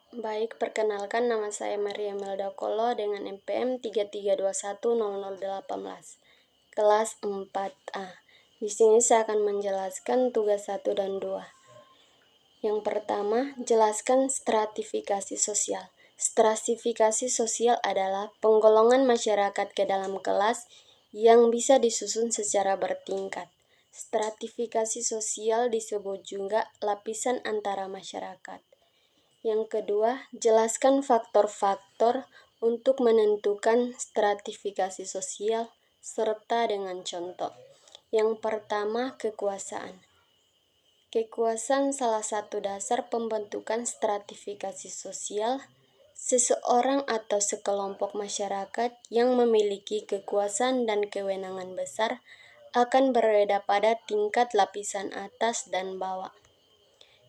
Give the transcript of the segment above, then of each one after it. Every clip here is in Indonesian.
Baik, perkenalkan nama saya Maria Melda Kolo dengan NPM 33210018, kelas 4A. Di sini saya akan menjelaskan tugas 1 dan 2. Yang pertama, jelaskan stratifikasi sosial. Stratifikasi sosial adalah penggolongan masyarakat ke dalam kelas yang bisa disusun secara bertingkat. Stratifikasi sosial disebut juga lapisan antara masyarakat. Yang kedua, jelaskan faktor-faktor untuk menentukan stratifikasi sosial serta dengan contoh. Yang pertama, kekuasaan. Kekuasaan salah satu dasar pembentukan stratifikasi sosial. Seseorang atau sekelompok masyarakat yang memiliki kekuasaan dan kewenangan besar akan berbeda pada tingkat lapisan atas dan bawah.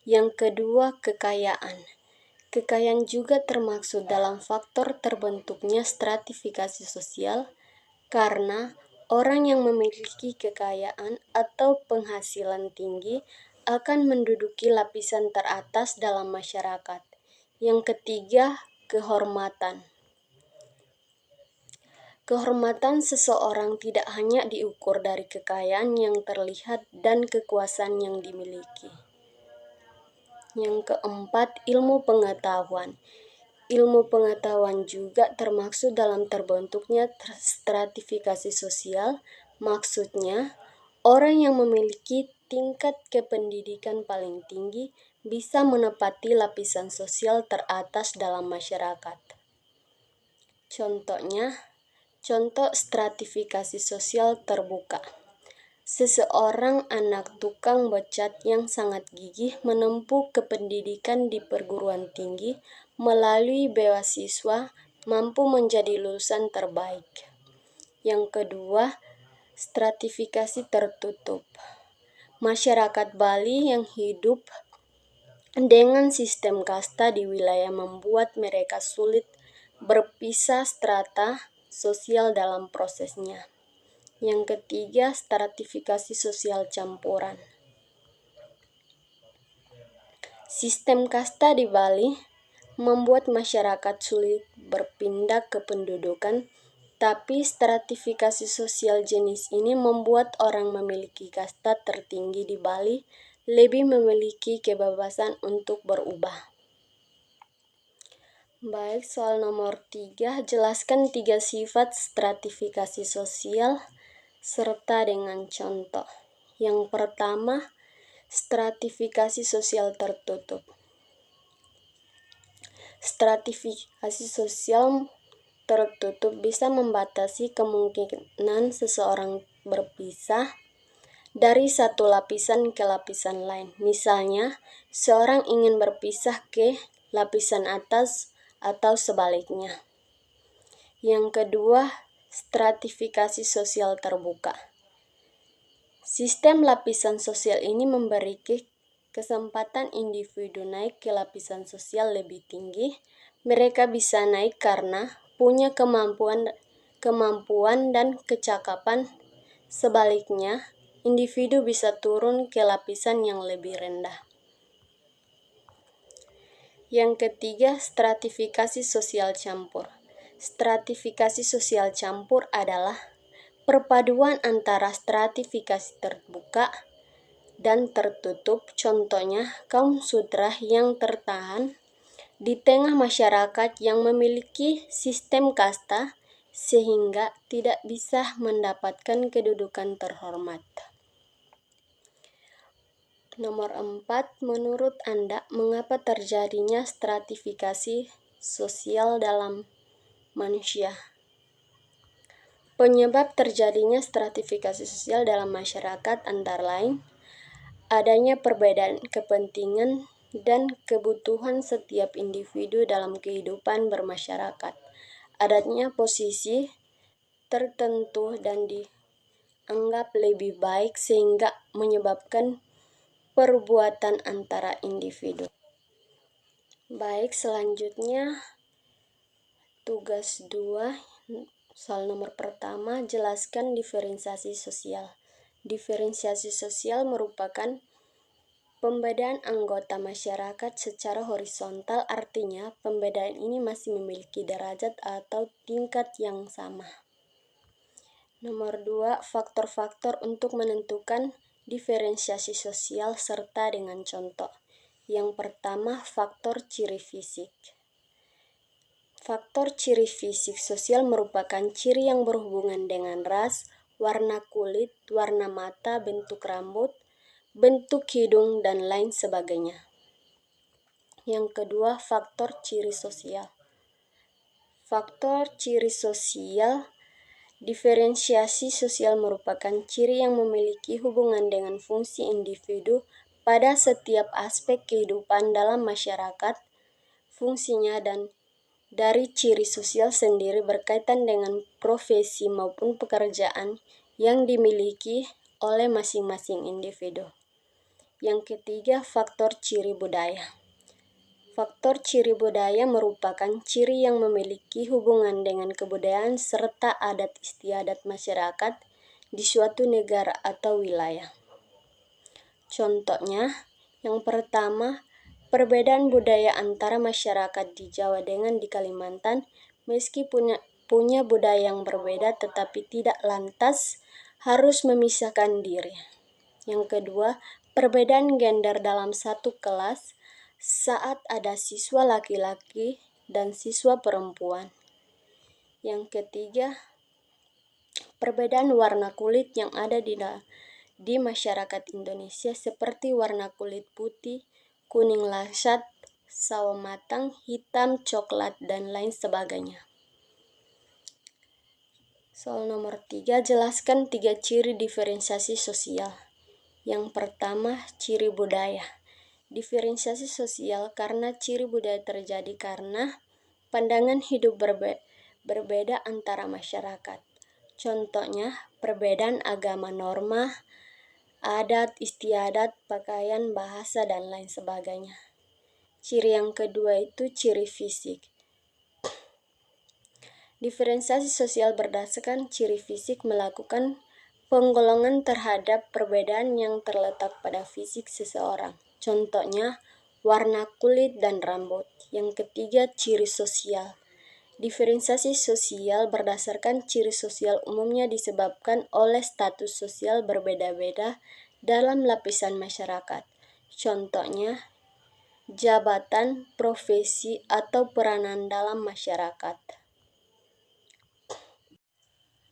Yang kedua, kekayaan. Kekayaan juga termaksud dalam faktor terbentuknya stratifikasi sosial karena orang yang memiliki kekayaan atau penghasilan tinggi akan menduduki lapisan teratas dalam masyarakat. Yang ketiga, kehormatan. Kehormatan seseorang tidak hanya diukur dari kekayaan yang terlihat dan kekuasaan yang dimiliki. Yang keempat, ilmu pengetahuan. Ilmu pengetahuan juga termaksud dalam terbentuknya stratifikasi sosial. Maksudnya, orang yang memiliki tingkat kependidikan paling tinggi bisa menempati lapisan sosial teratas dalam masyarakat. Contoh stratifikasi sosial terbuka. Seseorang anak tukang becat yang sangat gigih menempuh kependidikan di perguruan tinggi melalui beasiswa mampu menjadi lulusan terbaik. Yang kedua, stratifikasi tertutup. Masyarakat Bali yang hidup dengan sistem kasta di wilayah membuat mereka sulit berpisah strata sosial dalam prosesnya. Yang ketiga, stratifikasi sosial campuran. Sistem kasta di Bali membuat masyarakat sulit berpindah kependudukan, tapi stratifikasi sosial jenis ini membuat orang memiliki kasta tertinggi di Bali lebih memiliki kebebasan untuk berubah. Baik, soal nomor 3, jelaskan 3 sifat stratifikasi sosial serta dengan contoh. Yang pertama, stratifikasi sosial tertutup. Stratifikasi sosial tertutup bisa membatasi kemungkinan seseorang berpisah dari satu lapisan ke lapisan lain. Misalnya, seorang ingin berpisah ke lapisan atas atau sebaliknya. Yang kedua, stratifikasi sosial terbuka. Sistem lapisan sosial ini memberi kesempatan individu naik ke lapisan sosial lebih tinggi. Mereka bisa naik karena punya kemampuan dan kecakapan. Sebaliknya, individu bisa turun ke lapisan yang lebih rendah. Yang ketiga, stratifikasi sosial campur. Stratifikasi sosial campur adalah perpaduan antara stratifikasi terbuka dan tertutup. Contohnya, kaum sudra yang tertahan di tengah masyarakat yang memiliki sistem kasta sehingga tidak bisa mendapatkan kedudukan terhormat. Nomor 4, menurut Anda, mengapa terjadinya stratifikasi sosial dalam manusia? Penyebab terjadinya stratifikasi sosial dalam masyarakat antara lain adanya perbedaan kepentingan dan kebutuhan setiap individu dalam kehidupan bermasyarakat, adanya posisi tertentu dan dianggap lebih baik sehingga menyebabkan perbuatan antara individu. Baik, selanjutnya tugas 2, soal nomor pertama, jelaskan diferensiasi sosial. Diferensiasi sosial merupakan Pembedaan anggota masyarakat secara horizontal artinya pembedaan ini masih memiliki derajat atau tingkat yang sama. Nomor 2, faktor-faktor untuk menentukan diferensiasi sosial serta dengan contoh. Yang pertama, faktor ciri fisik. Faktor ciri fisik sosial merupakan ciri yang berhubungan dengan ras, warna kulit, warna mata, bentuk rambut, bentuk hidung, dan lain sebagainya. Yang kedua, faktor ciri sosial. Faktor ciri sosial, diferensiasi sosial merupakan ciri yang memiliki hubungan dengan fungsi individu pada setiap aspek kehidupan dalam masyarakat. Fungsinya dan dari ciri sosial sendiri berkaitan dengan profesi maupun pekerjaan yang dimiliki oleh masing-masing individu. Yang ketiga, faktor ciri budaya. Faktor ciri budaya merupakan ciri yang memiliki hubungan dengan kebudayaan serta adat istiadat masyarakat di suatu negara atau wilayah. Contohnya, yang pertama, perbedaan budaya antara masyarakat di Jawa dengan di Kalimantan, meski punya budaya yang berbeda tetapi tidak lantas harus memisahkan diri. Yang kedua, perbedaan gender dalam satu kelas saat ada siswa laki-laki dan siswa perempuan. Yang ketiga, perbedaan warna kulit yang ada di masyarakat Indonesia seperti warna kulit putih, kuning lasat, sawo matang, hitam, coklat, dan lain sebagainya. Soal nomor 3, jelaskan 3 ciri diferensiasi sosial. Yang pertama, ciri budaya. Diferensiasi sosial karena ciri budaya terjadi karena pandangan hidup berbeda antara masyarakat. Contohnya, perbedaan agama, norma, adat, istiadat, pakaian, bahasa, dan lain sebagainya. Ciri yang kedua itu ciri fisik. Diferensiasi sosial berdasarkan ciri fisik melakukan penggolongan terhadap perbedaan yang terletak pada fisik seseorang. Contohnya, warna kulit dan rambut. Yang ketiga, ciri sosial. Diferensiasi sosial berdasarkan ciri sosial umumnya disebabkan oleh status sosial berbeda-beda dalam lapisan masyarakat. Contohnya, jabatan, profesi, atau peranan dalam masyarakat.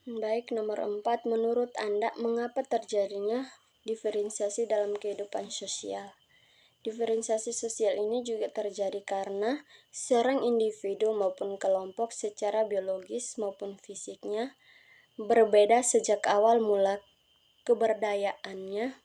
Baik, nomor 4, menurut Anda, mengapa terjadinya diferensiasi dalam kehidupan sosial? Diferensiasi sosial ini juga terjadi karena seorang individu maupun kelompok secara biologis maupun fisiknya berbeda sejak awal mula keberdayaannya